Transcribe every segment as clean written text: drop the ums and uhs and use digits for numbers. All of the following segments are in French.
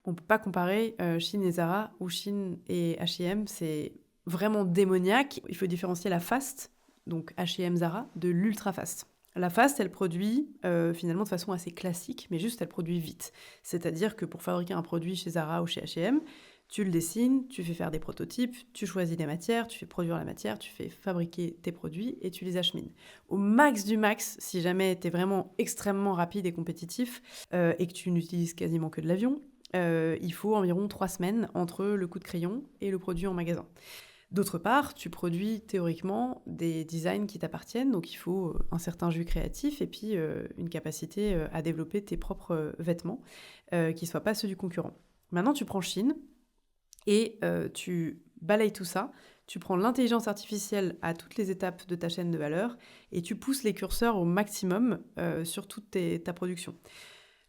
On ne peut pas comparer Shein et Zara ou Shein et H&M, c'est vraiment démoniaque. Il faut différencier la fast, donc H&M, Zara, de l'ultra fast. La fast, elle produit finalement de façon assez classique, mais juste elle produit vite. C'est-à-dire que pour fabriquer un produit chez Zara ou chez H&M, tu le dessines, tu fais faire des prototypes, tu choisis des matières, tu fais produire la matière, tu fais fabriquer tes produits et tu les achemines. Au max du max, si jamais tu es vraiment extrêmement rapide et compétitif et que tu n'utilises quasiment que de l'avion, il faut environ 3 semaines entre le coup de crayon et le produit en magasin. D'autre part, tu produis théoriquement des designs qui t'appartiennent, donc il faut un certain jus créatif et puis une capacité à développer tes propres vêtements qui ne soient pas ceux du concurrent. Maintenant, tu prends Shein et tu balayes tout ça, tu prends l'intelligence artificielle à toutes les étapes de ta chaîne de valeur et tu pousses les curseurs au maximum sur toute ta production.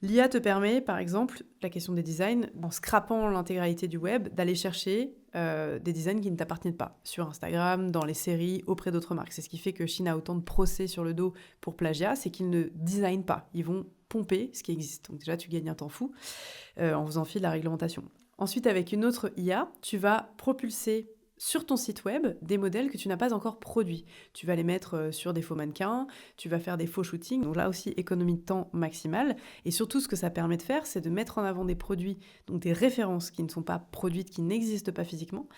L'IA te permet, par exemple, la question des designs, en scrapant l'intégralité du web, d'aller chercher des designs qui ne t'appartiennent pas, sur Instagram, dans les séries, auprès d'autres marques. C'est ce qui fait que Shein a autant de procès sur le dos pour plagiat, c'est qu'ils ne designent pas, ils vont pomper ce qui existe. Donc déjà, tu gagnes un temps fou en faisant fi de la réglementation. Ensuite, avec une autre IA, tu vas propulser sur ton site web des modèles que tu n'as pas encore produits. Tu vas les mettre sur des faux mannequins, tu vas faire des faux shootings, donc là aussi économie de temps maximale. Et surtout, ce que ça permet de faire, c'est de mettre en avant des produits, donc des références qui ne sont pas produites, qui n'existent pas physiquement,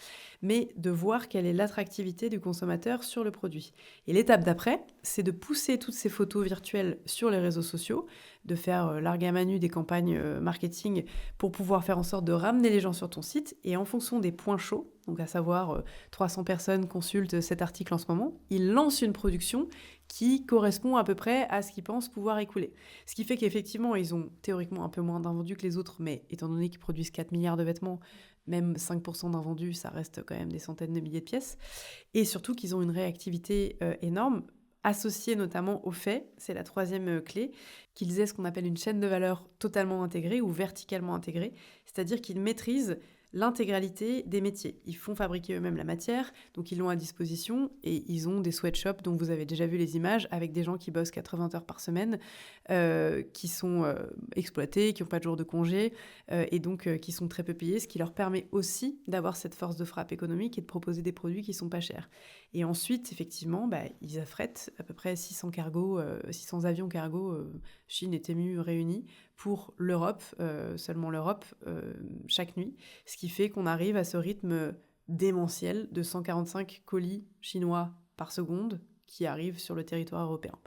mais de voir quelle est l'attractivité du consommateur sur le produit. Et l'étape d'après, c'est de pousser toutes ces photos virtuelles sur les réseaux sociaux, de faire largue à manu des campagnes marketing pour pouvoir faire en sorte de ramener les gens sur ton site. Et en fonction des points chauds, donc à savoir 300 personnes consultent cet article en ce moment, ils lancent une production qui correspond à peu près à ce qu'ils pensent pouvoir écouler. Ce qui fait qu'effectivement, ils ont théoriquement un peu moins d'invendus que les autres, mais étant donné qu'ils produisent 4 milliards de vêtements, même 5% d'invendus, ça reste quand même des centaines de milliers de pièces. Et surtout qu'ils ont une réactivité énorme, associée notamment au fait, c'est la troisième clé, qu'ils aient ce qu'on appelle une chaîne de valeur totalement intégrée ou verticalement intégrée, c'est-à-dire qu'ils maîtrisent l'intégralité des métiers. Ils font fabriquer eux-mêmes la matière, donc ils l'ont à disposition et ils ont des sweatshops dont vous avez déjà vu les images avec des gens qui bossent 80 heures par semaine, qui sont exploités, qui n'ont pas de jour de congé et donc qui sont très peu payés, ce qui leur permet aussi d'avoir cette force de frappe économique et de proposer des produits qui sont pas chers. Et ensuite, effectivement, ils affrètent à peu près 600 avions cargo, Chine et Temu réunis, pour l'Europe, seulement l'Europe, chaque nuit. Ce qui fait qu'on arrive à ce rythme démentiel de 145 colis chinois par seconde qui arrivent sur le territoire européen.